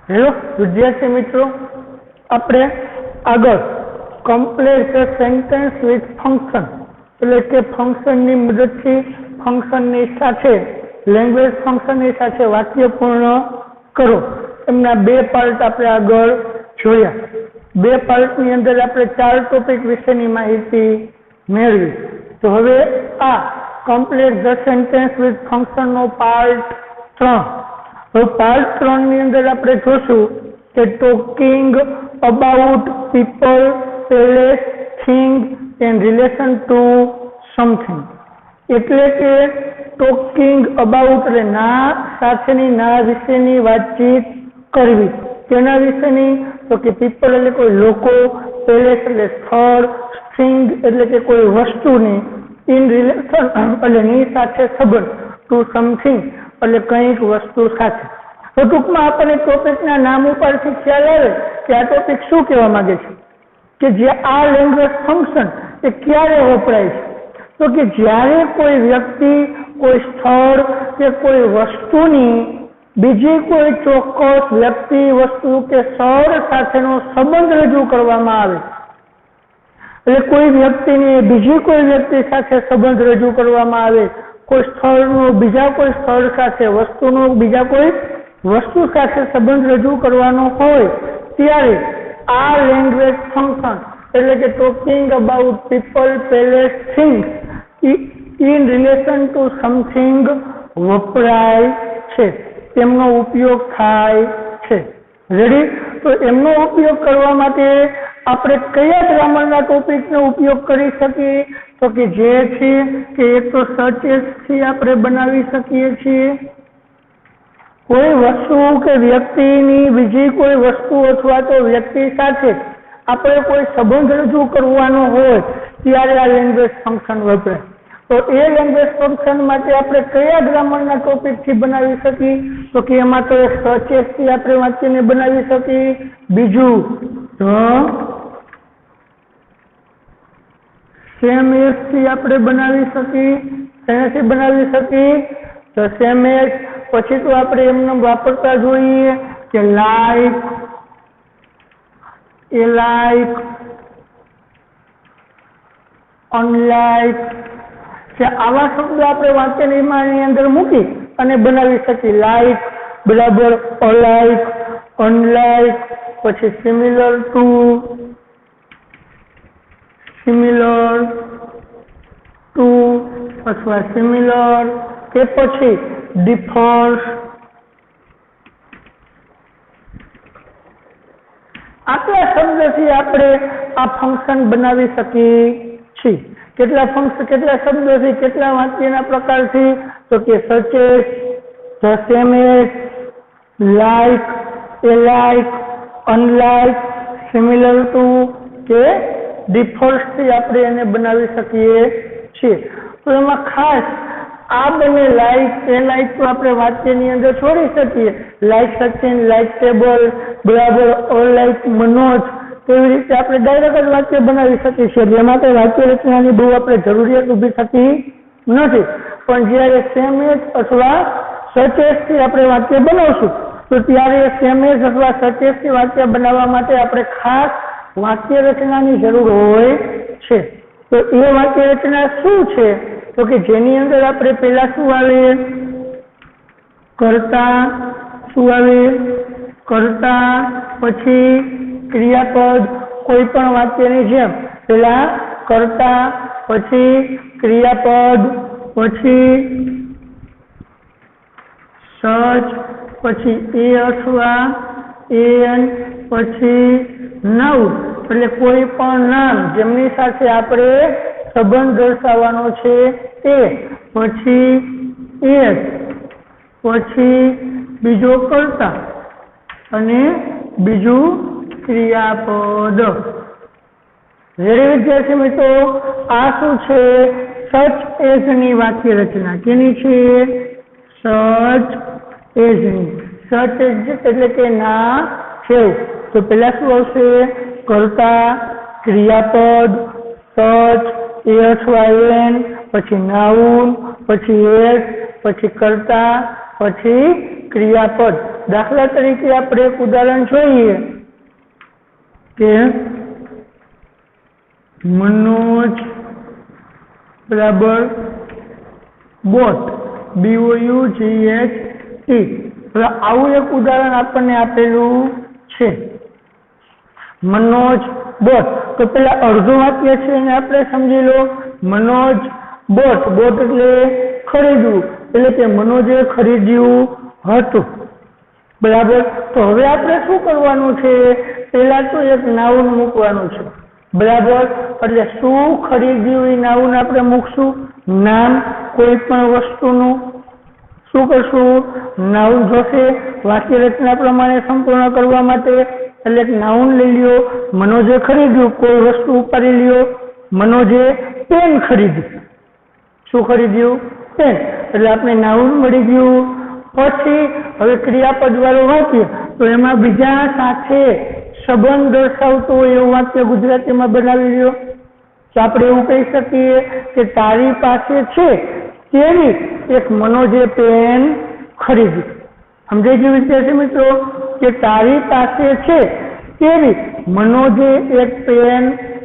Hello વિદ્યાર્થી મિત્રો, આપણે આગળ કમ્પ્લીટ સેન્ટેન્સ વિથ ફંક્શન એટલે કે ફંક્શનની મદદથી ફંક્શનની સાથે લેંગ્વેજ ફંક્શનની સાથે વાક્ય પૂર્ણ કરો એમના બે પાર્ટ આપણે આગળ જોયા. બે પાર્ટની અંદર આપણે 4 ટોપિક વિશેની માહિતી મેળવી. તો હવે આ કમ્પ્લીટ ધ સેન્ટેન્સ વિથ ફંક્શનનો પાર્ટ 3. હવે પાર્ટ 3 ની અંદર આપણે જોશું કે talking about people, place, thing in relation two something. એટલે કે ટોકિંગ અબાઉટ એટલે ના સાથેની, ના વિશેની વાતચીત કરવી. તેના વિશેની તો કે પીપલ એટલે કોઈ લોકો, પ્લેસ એટલે સ્થળ, થિંગ એટલે કે કોઈ વસ્તુની, ઇન રિલેશન એટલે ની સાથે સંબંધ, ટુ સમથિંગ એટલે કંઈક વસ્તુ સાથે. તો ટૂંકમાં આપણને ટોપિકના નામ ઉપરથી ખ્યાલ આવે કે આ ટોપિક શું કહેવા માંગે છે, કે જે આ લેંગ્વેજ ફંક્શન એ ક્યારે વપરાય છે. તો કે જ્યારે કોઈ વ્યક્તિ, કોઈ સ્થળ કે કોઈ વસ્તુની બીજી કોઈ ચોક્કસ વ્યક્તિ, વસ્તુ કે સ્થળ સાથેનો સંબંધ રજૂ કરવામાં આવે. એટલે કોઈ વ્યક્તિની બીજી કોઈ વ્યક્તિ સાથે સંબંધ રજૂ કરવામાં આવે, કોઈ સ્થળનો બીજા કોઈ સ્થળ સાથે, વસ્તુનો બીજા કોઈ વસ્તુ સાથે સંબંધ રજૂ કરવાનો હોય ત્યારે આ લેંગ્વેજ ફંક્શન એટલે કે talking about people, place, things in relation two something વપરાય છે, તેમનો ઉપયોગ થાય છે. રેડી? તો એમનો ઉપયોગ કરવા માટે આપણે કયા ગ્રામરના ટોપિકનો ઉપયોગ કરી શકીએ? તો કે જે છે કે એક તો સચેસથી આપણે બનાવી શકીએ છીએ. કોઈ વસ્તુ કે વ્યક્તિની બીજી કોઈ વસ્તુ અથવા તો વ્યક્તિ સાથે આપણે કોઈ સંબંધ રજૂ કરવાનો હોય ત્યારે આ લેંગ્વેજ ફંક્શન વપરાય. તો એ લેંગ્વેજ ફંક્શન માટે આપણે કયા ગ્રામરના ટોપિકથી બનાવી શકીએ? તો કે એમાં તો એક સચેસથી આપણે વાક્યને બનાવી શકીએ. બીજું સેમ એઝથી આપણે બનાવી શકીએ. એનાથી બનાવી શકીએ તો સેમ એઝ. પછી તો આપણે એમને વાપરતા જોઈએ કે લાઈક, એ લાઈક, અનલાઈક, કે આવા શબ્દો આપણે વાક્યની અંદર મૂકી અને બનાવી શકીએ. લાઈક બરાબર અલાઈક, અનલાઈક, પછી સિમિલર ટુ, સિમિલર ટુ અથવા સિમિલર, કે પછી ડિફર્સ. આટલા શબ્દથી આપણે આ ફંક્શન બનાવી શકીએ છીએ. કેટલા શબ્દોથી, કેટલા વાક્યના પ્રકારથી? તો કે such as, the same as, like, a like, unlike, similar to કે ડિફોલ્ટથી આપણે એને બનાવી શકીએ છીએ. તો એમાં ખાસ આ બંને લાઈક, એ લાઈક તો આપણે વાક્યની અંદર છોડી શકીએ. લાઈક સચિન, લાઈક ટેબલ બરાબર અલાઈક મનોજ, તેવી રીતે આપણે ડાયરેક્ટ જ વાક્ય બનાવી શકીએ છીએ. એમાં તો વાક્ય રચનાની બહુ આપણે જરૂરિયાત ઊભી થતી નથી. પણ જ્યારે સેમ એઝ અથવા સચેસથી આપણે વાક્ય બનાવશું તો ત્યારે સેમ એઝ અથવા સચેસથી વાક્ય બનાવવા માટે આપણે ખાસ વાક્ય રચનાની જરૂર હોય છે. તો એ વાક્ય રચના શું છે? તો કે જેની અંદર આપણે પહેલા શું આવે? કર્તા. શું આવે? કર્તા, પછી ક્રિયાપદ. કોઈ પણ વાક્યની જેમ પહેલા કર્તા, પછી ક્રિયાપદ, પછી સચ, પછી એ અથવા એન, પછી નાઉન એટલે કોઈ પણ નામ જેમની સાથે આપણે સંબંધ દર્શાવવાનો છે તે, પછી એસ, પછી બીજો કર્તા અને બીજું ક્રિયાપદ. વિદ્યાર્થી મિત્રો, આ શું છે? સચ એઝની વાક્ય રચના. કેની છે? સચ એઝની. સચ એઝ એટલે કે ના છે. તો પેલા શું આવશે? કર્તા, ક્રિયાપદ, સચ, એ અથવા એન, પછી નાઉન, પછી એસ, પછી કર્તા પછી ક્રિયાપદ। દાખલા તરીકે આપણે એક ઉદાહરણ જોઈએ કે મનોજ બરાબર બોટ, BOUGHT। હવે આવું એક ઉદાહરણ આપણને આપેલું છે, મનોજ બોટ। તો પેલા અડધું વાક્ય છે એને આપણે સમજી લો। મનોજ બોટ, બોટ એટલે ખરીદવું, એટલે કે મનોજે ખરીદ્યું હતું, બરાબર। તો હવે આપણે શું કરવાનું છે, પેલા તો એક નાઉન મૂકવાનું છે, બરાબર। એટલે શું ખરીદ્યું એ નાઉન આપણે મૂકશું, નામ કોઈ પણ વસ્તુનું શું કરશું, નાઉન જોશે વાક્ય રચના પ્રમાણે સંપૂર્ણ કરવા માટે। એટલે એક નાઉન લઈ લ્યો, મનોજે ખરીદ્યું, કોઈ વસ્તુ ઉપાડી લ્યો, મનોજે પેન ખરીદ્યું, શું ખરીદ્યું, પેન, એટલે આપણે નાઉન મળી ગયું। પછી હવે ક્રિયાપદ વાળું વાક્ય, તો એમાં બીજા સાથે સંબંધ દર્શાવતું હોય એવું વાક્ય ગુજરાતીમાં બનાવી લ્યો। તો આપણે એવું કહી શકીએ કે તારી પાસે છે તેવી એક મનોજે પેન ખરીદી। સમજાઈ ગયું વિદ્યાર્થી મિત્રો કે તારી પાસે છે તેવી મનોજે એક પેન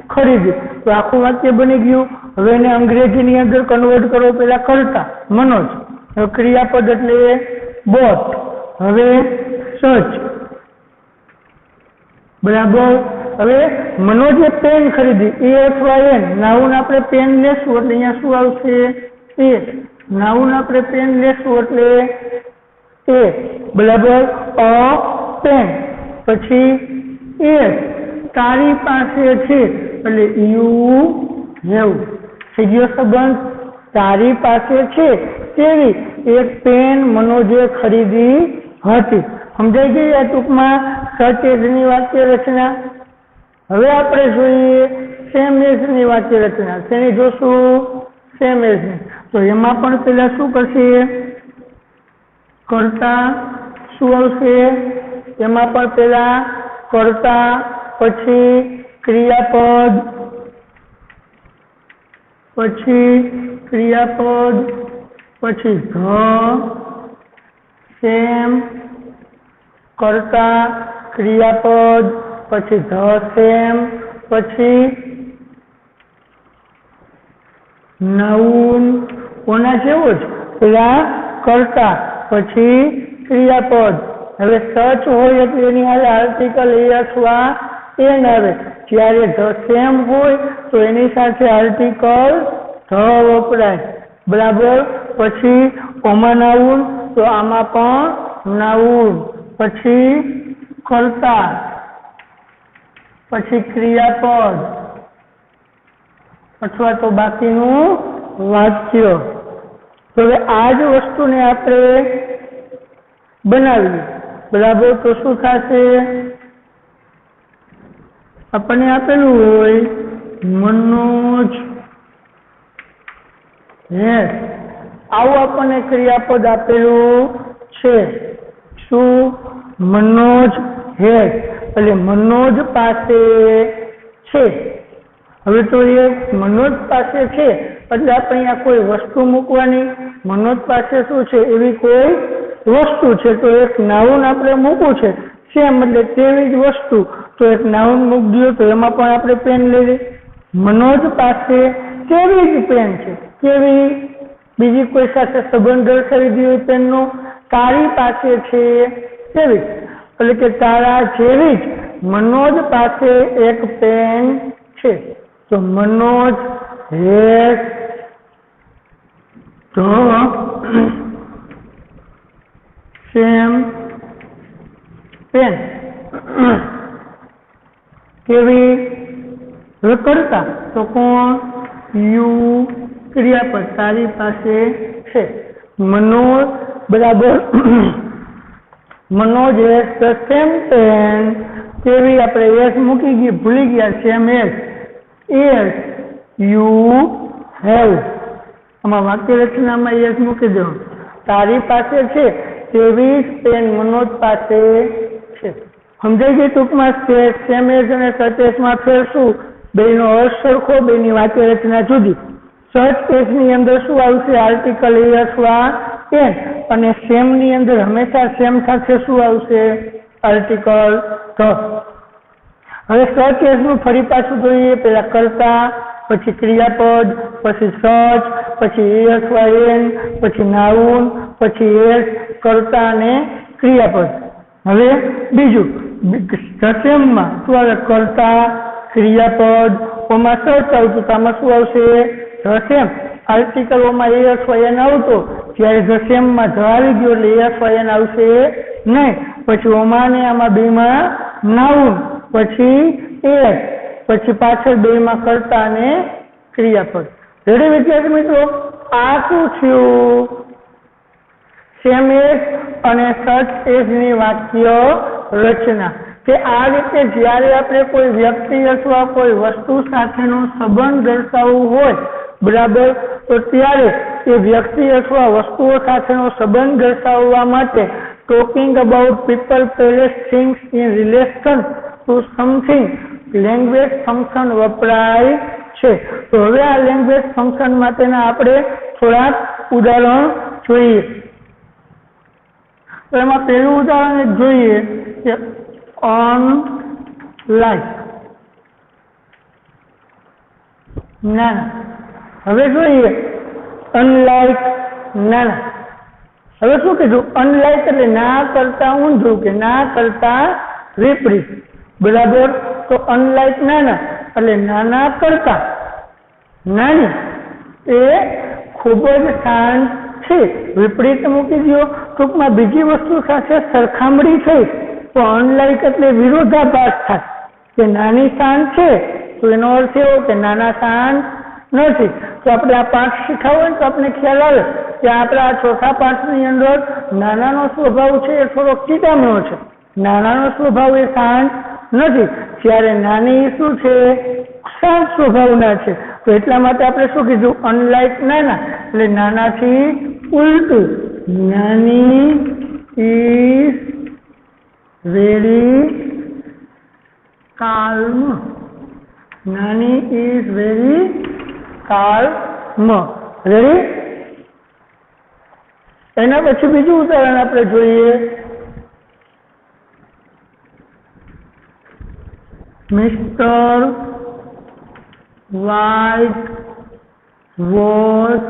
ખરીદી। તો આખું વાક્ય બની ગયું। હવે એને અંગ્રેજીની અંદર કન્વર્ટ કરો, પેલા કરતા મનોજ, હવે ક્રિયાપદ એટલે બોટ, હવે સચ, બરાબર। હવે મનોજે પેન ખરીદી, એ અથવા એન, નાઉન આપણે પેન લેશું એટલે અહીંયા શું આવશે, એ, નાઉન આપણે પેન લેશું એટલે એ, બરાબર। અ પેન, પછી એ, તારી પાસે છે એટલે યુ હેવ, થઈ ગયો સંબંધ। તારી પાસે છે તેવી એક પેન મનોજે ખરીદી હતી। સમજાઈ ગઈ આ ટૂંકમાં સચ એઝની વાક્ય રચના। હવે આપણે જોઈએ સેમ એઝની વાક્ય રચના। તેની જોશું સેમ એઝની। તો એમાં પણ પેલા શું કરશે, કરતા શું આવશે, એમાં પણ પેલા કરતા, પછી ક્રિયાપદ, પછી ક્રિયાપદ, પછી ધ, સેમ, કરતા, ક્રિયાપદ, પછી ધ સેમ, પછી નાઉન કોના જેવો જ, પેલા કરતા, પછી ક્રિયાપદ। હવે સચ હોય એટલે એની હારે આર્ટિકલ એ અથવા એન આવે, જ્યારે ધ સેમ હોય તો એની સાથે આર્ટિકલ ધ વપરાય, બરાબર। પછી ઓમાં નાઉન, તો આમાં પણ નાઉન, પછી કરતા, પછી ક્રિયાપદ અથવા તો બાકીનું વાક્ય। તો હવે આ જ વસ્તુને આપણે બનાવીએ, બરાબર। તો શું થશે, આપણને આપેલું હોય મનોજ હેસ, આવું આપણને ક્રિયાપદ આપેલું છે, શું, મનોજ હેસ, એટલે મનોજ પાસે છે। હવે તો એ મનોજ પાસે છે એટલે આપણે અહીંયા કોઈ વસ્તુ મૂકવાની, મનોજ પાસે શું છે, એવી કોઈ વસ્તુ છે, તો એક નાઉન આપણે મૂકવું છે, સેમ એટલે તેવી જ વસ્તુ, તો એક નાઉન મૂકી દો। તો એમાં પણ આપણે પેન લઈ લઈએ, મનોજ પાસે કેવી જ પેન છે, કેવી, બીજી કોઈ સાથે સંબંધ દર્શાવી દીધો પેનનો, તારી પાસે છે તેવી, એટલે કે તારા જેવી જ મનોજ પાસે એક પેન છે। તો Manoj has the same pen, કેવી, હવે કરતા તો કોણ, યુ, ક્રિયાપદ, તારી પાસે છે, મનોજ બરાબર Manoj has the same pen, કેવી આપણે એસ મૂકી ગઈ, ભૂલી ગયા, સેમ એઝ યુ હેવ, આમાં વાક્ય રચનામાં એસ મૂકી દો, તારી પાસે છે તેવી જ પેન મનોજ પાસે છે। સમજાઈ ગઈ ટૂંકમાં સેમ એઝ અને સચ એઝમાં ફેર શું, બેનો અર્થ સરખો, બેની વાક્ય રચના જુદી। સચ એઝની અંદર શું આવશે, આર્ટિકલ એ અથવા એન, અને સેમ ની અંદર હંમેશા સેમ સાથે શું આવશે? Article the. હવે સચ એઝ નું ફરી પાછું જોઈએ. પેલા કર્તા, પછી ક્રિયાપદ, પછી સચ, પછી એસવાયએન, પછી નાઉન, પછી એસ, કર્તા અને ક્રિયાપદ. હવે બીજું ધસેમમાં શું આવે? કર્તા, ક્રિયાપદ, ઓમાં સચ આવતું, તો આમાં શું આવશે? ધસેમ. આર્ટિકલોમાં એસવાયએન આવતો, જ્યારે ધસેમમાં જ આવી ગયો એટલે એસવાયએન આવશે નહીં. પછી ઓમાં ને આમાં બેમાં નાઉન, પછી એસ, પછી પાછળ બેમાં કર્તા અને ક્રિયાપદ. રેડી વિદ્યાર્થી મિત્રો? આ શું થયું? સેમ એઝ અને સચ એઝ ની વાક્ય રચના. કે આ રીતે જ્યારે આપણે કોઈ વ્યક્તિ અથવા કોઈ વસ્તુ સાથેનો સંબંધ દર્શાવવો હોય, બરાબર, તો ત્યારે એ વ્યક્તિ અથવા વસ્તુઓ સાથેનો સંબંધ દર્શાવવા માટે talking about people, place, things in relation two something language function વપરાય છે. તો હવે આ લેંગ્વેજ ફંક્શન માટેના આપણે થોડાક ઉદાહરણ જોઈએ. તો એમાં પહેલું ઉદાહરણ જોઈએ કે અનલાઇક, નાના. હવે જોઈએ અનલાઇક, નાના. હવે શું કીધું? અનલાઇક એટલે ના કરતા ઊંધું કે ના કરતા વિપરીત, બરાબર. તો અનલાઇક નાના એટલે નાના કરતા નાની એ ખૂબ જ શાંત છે. વિપરીત મૂકી દો, ટૂંકમાં બીજી વસ્તુ સાથે સરખામણી થઈ તો અનલાઇક એટલે વિરોધાભાસ થાય કે નાની શાંત છે, તો એનો અર્થ એવો કે નાના શાંત નથી. તો આપણે આ પાઠ શીખાવો ને તો આપણે ખ્યાલ આવે કે આપણા આ ચોથા પાઠની અંદર નાનાનો સ્વભાવ છે એ થોડો ચીડામણો છે. નાનાનો સ્વભાવ એ શાંત નથી, જ્યારે નાની શું છે? શાંત સ્વભાવના છે. તો એટલા માટે આપણે શું કીધું? અનલાઇક નાના એટલે નાનાથી ઉલટું. Nani is very calm. Nani is very calm. Ready? એના પછી બીજું ઉદાહરણ આપણે જોઈએ. મિસ્ટર વ્હાઇટ વોઝ,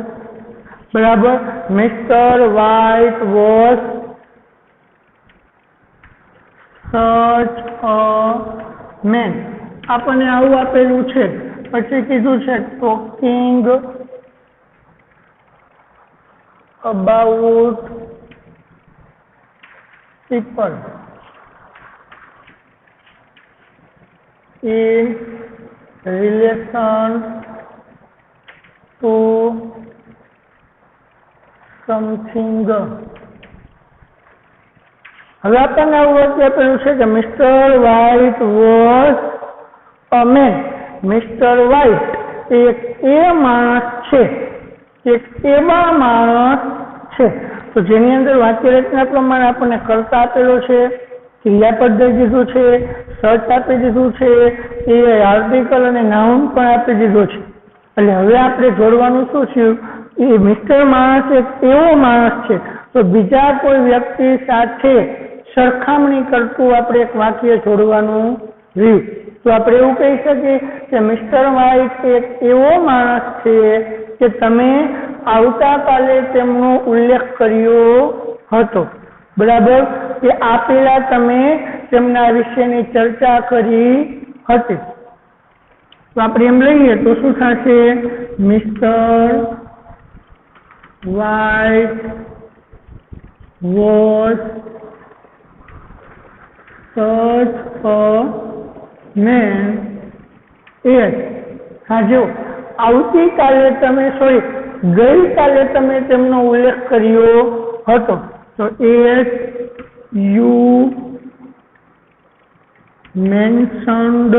બરાબર. Mister white was such a main. આપણને આવું આપેલું છે. પછી કીધું છે talking about people in relation to something. હવે આપણને આવું વાક્ય આપેલું છે કે mister white was a man. Mister white એક એ માણસ છે, એક એવા માણસ છે. તો જેની અંદર વાક્ય રચના પ્રમાણે આપણને કર્તા આપેલો છે, ક્રિયાપદ દઈ દીધું છે, સચ આપી દીધું છે, એ આર્ટિકલ અને નાઉન પણ આપી દીધો છે. એટલે હવે આપણે જોડવાનું શું થયું? એ મિસ્ટર માણસ એક એવો માણસ છે, તો બીજા કોઈ વ્યક્તિ સાથે સરખામણી કરતું આપણે એક વાક્ય જોડવાનું રહ્યું. તો આપણે એવું કહી શકીએ કે મિસ્ટર વ્હાઇટ એક એવો માણસ છે કે તમે આવતાકાલે તેમનો ઉલ્લેખ કર્યો હતો, બરાબર, કે આપેલા તમે તેમના વિશેની ચર્ચા કરી હતી. તો આપણે એમ લઈએ તો શું થશે? Mister white was such a main as. હા, જો આવતીકાલે તમે ગઈકાલે તમે તેમનો ઉલ્લેખ કર્યો હતો, તો as you mentioned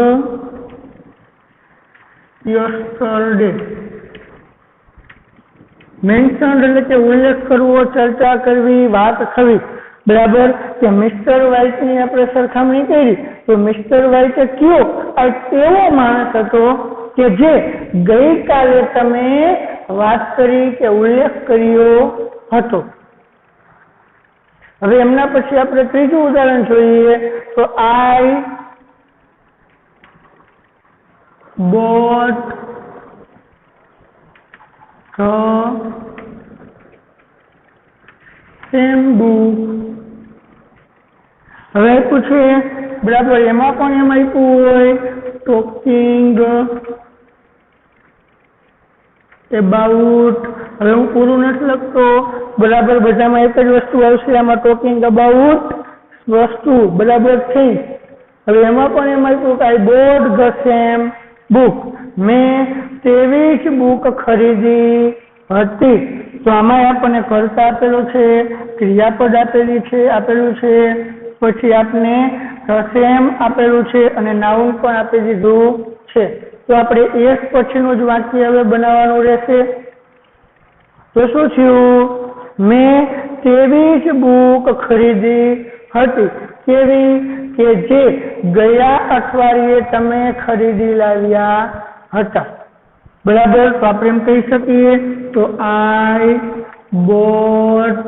yesterday. Mentioned એટલે કે ઉલ્લેખ કરવો, ચર્ચા કરવી, વાત થવી, બરાબર. કે મિસ્ટર વ્હાઇટની આપણે સરખામણી કરી તો મિસ્ટર વ્હાઇટ કયો એવો માણસ હતો કે જે ગઈકાલે તમે વાત કરી કે ઉલ્લેખ કર્યો હતો. હવે એમના પછી આપણે ત્રીજું ઉદાહરણ જોઈએ તો I bought the same book. હવે આપ્યું છે બરાબર, એમાં પણ એમ આપ્યું હોય ટોકિંગ અબાઉટ. હવે હું પૂરું નથી લખતો બરાબર, બધામાં એક જ વસ્તુ આવશે, આમાં ટોકિંગ અબાઉટ વસ્તુ બરાબર થઈ. હવે એમાં પણ એમ આપ્યું કે I bought the same book, મેં તેવી જ બુક ખરીદી હતી. તો આમાં આપણને કર્તા આપેલું છે, ક્રિયાપદ આપેલું છે, પછી આપને ધ સેમ આપેલું છે અને નાઉન પણ આપી દીધું છે. તો આપણે એસ પછીનું જ વાક્ય હવે બનાવવાનું રહેશે. તો શું થયું? મેં તેવી જ બુક ખરીદી હતી. કેવી? કે જે ગયા અઠવાડિયે તમે ખરીદી લાવ્યા હતા. બરાબર, તો આપણે એમ કહી શકીએ તો I bought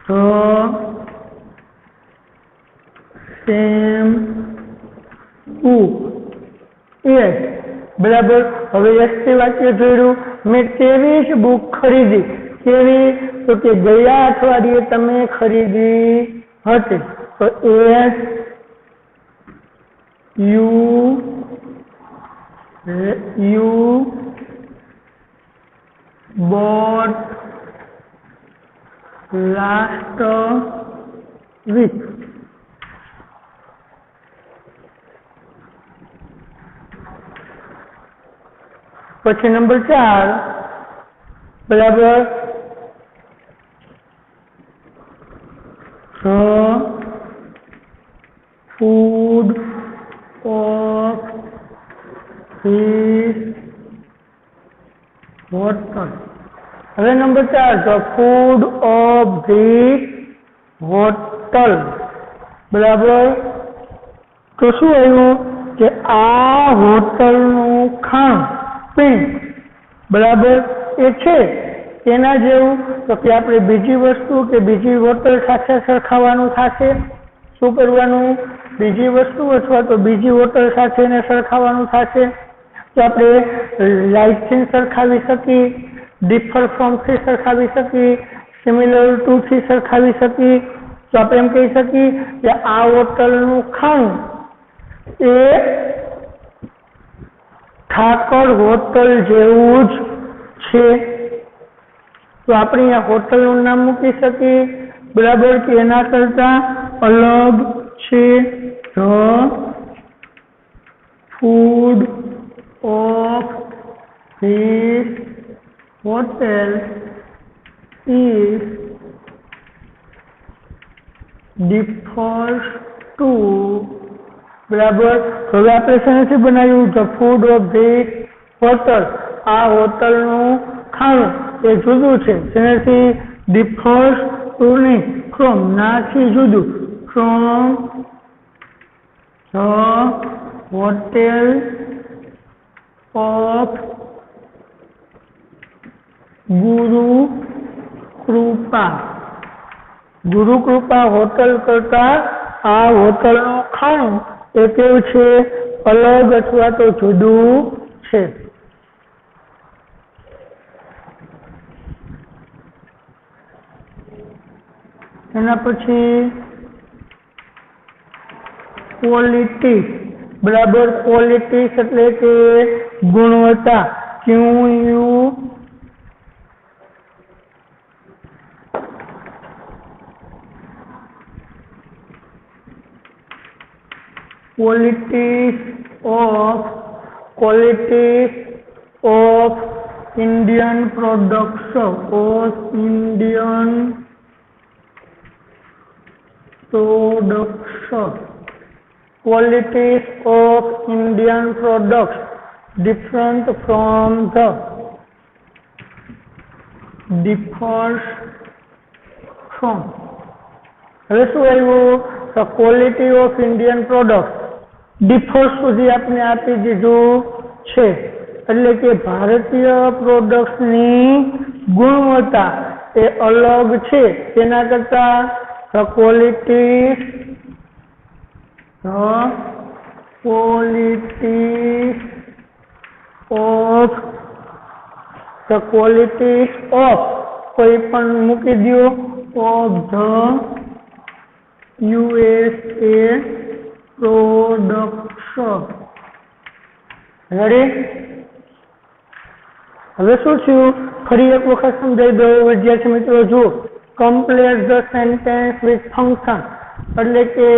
the same book as. બરાબર, હવે એસ થી વાક્ય જોયું, મેં તેવી જ બુક ખરીદી. કેવી? તો કે ગયા અઠવાડિયે તમે ખરીદી હતી. તો S U bought last week. પછી નંબર 4 બરાબર, the food of his hotel. હવે number 4 the food of the hotel. બરાબર, તો શું આવ્યું કે આ હોટલનું ખાણ બરાબર એ છે તેના જેવું. તો કે આપણે બીજી વસ્તુ કે બીજી હોટલ સાથે સરખાવવાનું થશે. શું કરવાનું? બીજી વસ્તુ અથવા તો બીજી હોટલ સાથે સરખાવવાનું થશે. તો આપણે લાઇકથી સરખાવી શકીએ, ડિફર ફ્રોમથી સરખાવી શકીએ, સિમિલર ટુથી સરખાવી શકીએ. તો આપણે એમ કહી શકીએ કે આ હોટલનું ખાણું એ ઠાકર હોટલ જેવું જ છે. તો આપણે આ હોટલનું નામ મૂકી શકીએ બરાબર, કે એના કરતા અલગ છે. The food of this hotel is differs to. બરાબર, હવે આપણે શેનાથી બનાવ્યું? The food of this hotel. આ હોટલનું ખાણું એ જુદું છે. શેનાથી? ડિફર્સ ટુ નહીં, ફ્રોમ, નાથી જુદું. From the hotel of Gurukripa. Gurukripa hotel કરતા આ હોટલનું ખાણું એ કેવું છે? અલગ અથવા તો જુદું છે. એના પછી ક્વોલિટી. બરાબર, ક્વોલિટી એટલે કે ગુણવત્તા. qualities of Indian products. Qualities of Indian products different from the differs from. હવે શું આવ્યું? The quality of Indian products differs સુધી આપણે આપી દીધું છે. એટલે કે ભારતીય પ્રોડક્ટ્સની ગુણવત્તા એ અલગ છે તેના કરતા the qualities of કોઈ પણ મૂકી દો of the USA products. Ready? હવે શું થયું ફરી એક વખત સમજાવી દો વિદ્યાર્થી મિત્રો. જુઓ, complete the sentence with function એટલે કે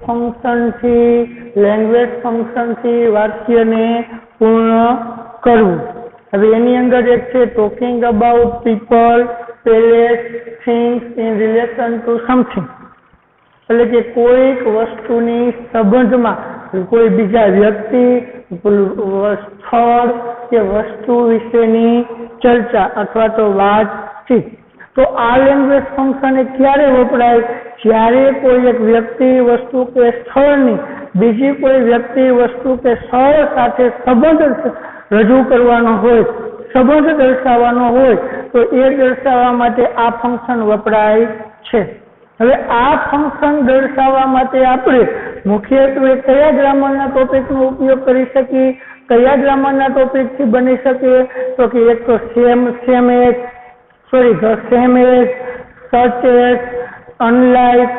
ફંક્શનથી લેંગ્વેજ ફંક્શનથી વાક્યને પૂર્ણ કરવું. હવે એની અંદર એક છે talking about people, place, things in relation two something એટલે કે કોઈક વસ્તુની સંબંધમાં કોઈ બીજા વ્યક્તિ, સ્થળ કે વસ્તુ વિશેની ચર્ચા અથવા તો વાતચીત. તો આ લેંગ્વેજ ફંક્શન એ ક્યારે વપરાય? જ્યારે કોઈ એક વ્યક્તિ, વસ્તુ કે સ્થળની બીજી કોઈ વ્યક્તિ, વસ્તુ કે સ્થળ સાથે સંબંધ રજૂ કરવાનો હોય, સંબંધ દર્શાવવાનો હોય તો એ દર્શાવવા માટે આ ફંક્શન વપરાય છે. હવે આ ફંક્શન દર્શાવવા માટે આપણે મુખ્યત્વે કયા ગ્રામરના ટોપિકનો ઉપયોગ કરી શકીએ? કયા ગ્રામરના ટોપિકથી બની શકે? તો કે એક તો the same as, such as, unlike,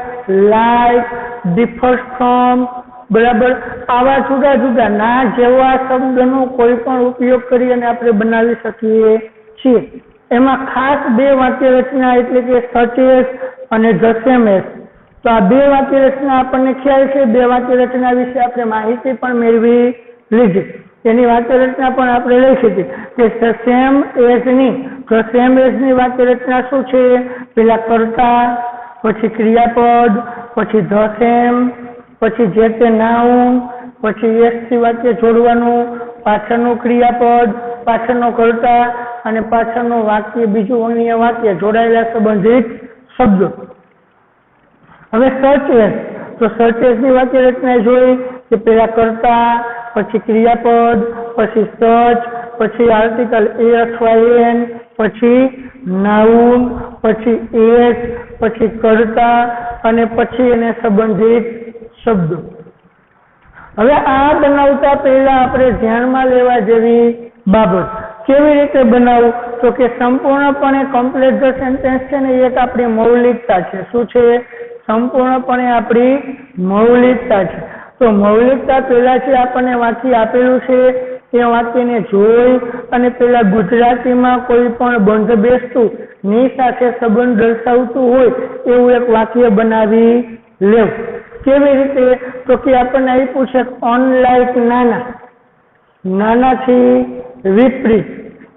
like, differs from, બરાબર, આવા જુદા જુદા ના જેવા શબ્દનો કોઈ પણ ઉપયોગ કરી અને આપણે બનાવી શકીએ છીએ. એમાં ખાસ બે વાક્ય રચના એટલે કે such as અને the same as. તો આ બે વાક્ય રચના આપણને ખ્યાલ છે. બે વાક્ય રચના વિશે આપણે માહિતી પણ મેળવી લીધી. એની વાક્ય રચના પણ આપણે લખી હતી કે the same as ની વાક્ય રચના શું છે? પેલા કર્તા, પછી ક્રિયાપદ, પછી the same, પછી જે તે નાઉન, પછી એસ થી વાક્ય જોડવાનું, પાછળનું ક્રિયાપદ, પાછળનો કર્તા અને પાછળનું વાક્ય, બીજું અન્ય વાક્ય જોડાયેલા સંબંધિત શબ્દો. હવે such as, તો such as ની વાક્ય રચના જોઈ કે પેલા કર્તા, પછી ક્રિયાપદ, પછી સચ, પછી આર્ટિકલ એ અથવા એન, પછી નાઉન, પછી એસ, પછી કર્તા અને પછી એને સંબંધિત શબ્દો. હવે આ બનાવતા પહેલા આપણે ધ્યાનમાં લેવા જેવી બાબત કેવી રીતે બનાવવું? તો કે સંપૂર્ણપણે કમ્પ્લીટ ધ સેન્ટેન્સ છે ને એક આપણી મૌલિકતા છે. શું છે? સંપૂર્ણપણે આપણી મૌલિકતા છે. તો મૌલિકતા પહેલા છે આપણને વાક્ય આપેલું છે એ વાક્યને જોઈ અને પેલા ગુજરાતીમાં કોઈ પણ બંધ બેસતું ની સાથે સંબંધ દર્શાવતું હોય એવું એક વાક્ય બનાવી લેવું. કેવી રીતે? તો કે આપણને આપ્યું છે અનલાઇક, નાનાથી વિપરીત,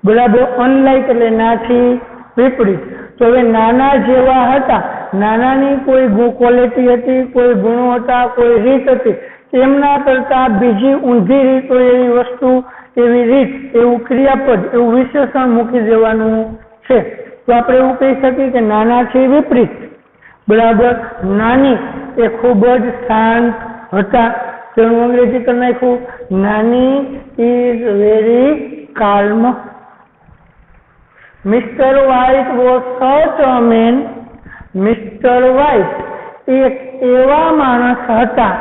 બરાબર. અનલાઇક એટલે નાથી વિપરીત. તો હવે નાના જેવા હતા, નાનાની કોઈ ક્વોલિટી હતી, કોઈ ગુણો હતા, કોઈ રીત હતી, એમના કરતા બીજી ઊંધી રીત હોય એવી વસ્તુ, એવી રીત, એવું ક્રિયાપદ, એવું વિશેષણ મૂકી દેવાનું છે. તો આપણે એવું કહી શકીએ કે નાનાથી વિપરીત, બરાબર. નાની એ ખૂબ જ શાંત હતા. તેનું અંગ્રેજી કરી નાખ્યું Nani is very calm. Mister white was such a man. Mister white એક એવા માણસ હતા.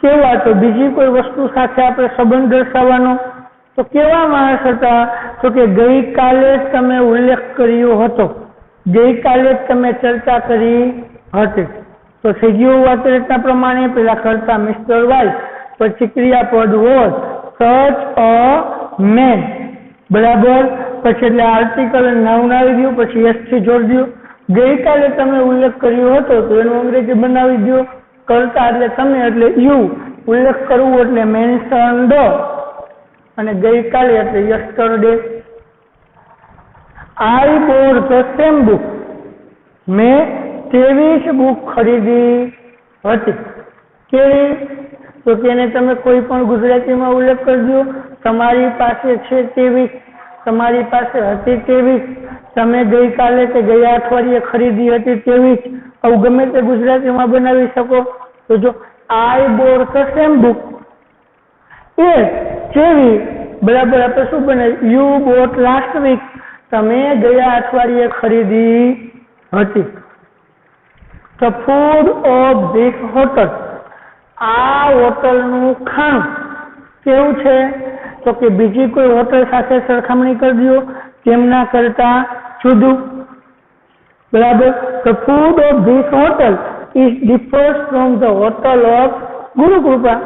કેવા? તો બીજી કોઈ વસ્તુ સાથે આપણે સંબંધ દર્શાવવાનો. તો કેવા માણસ હતા? તો કે ગઈકાલે જ તમે ઉલ્લેખ કર્યો હતો, ગઈકાલે જ તમે ચર્ચા કરી હતી. તો થઈ ગયું વાક્ય રચના પ્રમાણે પેલા કરતા મિસ્ટર વ્હાઇટ, પછી ક્રિયાપદ વોઝ સચ અ મેન, બરાબર. પછી એટલે આર્ટિકલ નાઉન આવી ગયું, પછી એસ થી જોડી દો. ગઈકાલે તમે ઉલ્લેખ કર્યો હતો તો એનું અંગ્રેજી બનાવી દો. કરતા એટલે તમે એટલે યુ, ઉલ્લેખ કરવું એટલે મેન્શન ધ, અને ગઈકાલે એટલે yesterday. I bought the same book. મેં તેવી જ બુક ખરીદી હતી. કેવી? તો કે એને તમે કોઈ પણ ગુજરાતીમાં ઉલ્લેખ કરજો. તમારી પાસે છે તેવી, તમારી પાસે હતી તેવી, તમે ગઈકાલે કે ગયા અઠવાડિયે ખરીદી હતી તેવી જ, આવું ગમે તે ગુજરાતીમાં બનાવી શકો. તો જો આઈ બોર ધ સેમ બુક એ જેવી, બરાબર. આપણે શું બનાવ્યું? યુ બોટ લાસ્ટ વીક, તમે ગયા અઠવાડિયે ખરીદી હતી. The food of this hotel, આ હોટલનું ખાણું કેવું છે? તો કે બીજી કોઈ હોટલ સાથે સરખામણી કરજો, તેમના કરતા જુદું. બરાબર. The food of this hotel is differs from the hotel of Gurukripa.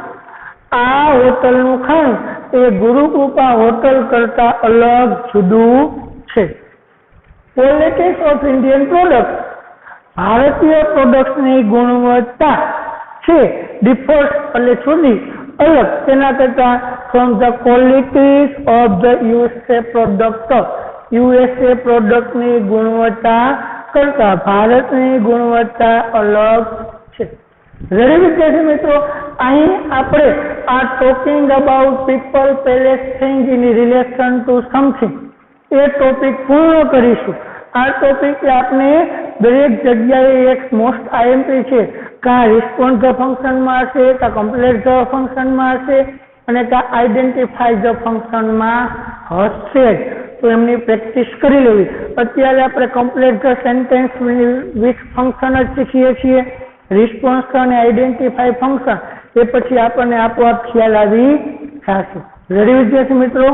આ હોટલનું ખાણું એ ગુરુકૃપા હોટલ કરતા અલગ જુદું છે. ક્વોલિટીઝ ઓફ ઇન્ડિયન પ્રોડક્ટ, ભારતીય પ્રોડક્ટ્સની ગુણવત્તા છે ડિફર્સ એટલે જુદી, અલગ તેના કરતા from the qualities of the USA product. USA પ્રોડક્ટની ગુણવત્તા કરતા ભારતની ગુણવત્તા અલગ છે. રેડી વિદ્યાર્થી મિત્રો, અહીં આપણે આ talking about people, place, thing in relation two something A topic પૂર્ણ કરીશું. આ ટોપિક આપણે દરેક જગ્યાએ એક મોસ્ટ આઈએમપી છે, કાં રિસ્પોન્સ ધ ફંક્શનમાં હશે, કાં કમ્પ્લેટ ધ ફંક્શનમાં હશે અને કાં આઈડેન્ટિફાઈ ધ ફંક્શનમાં હશે. તો એમની પ્રેક્ટિસ કરી લેવી. અત્યારે આપણે complete the sentence with function જ શીખીએ છીએ. રિસ્પોન્સ અને આઈડેન્ટિફાઈ ફંક્શન એ પછી આપણને આપોઆપ ખ્યાલ આવી જશે. રેડી વિદ્યાર્થી મિત્રો?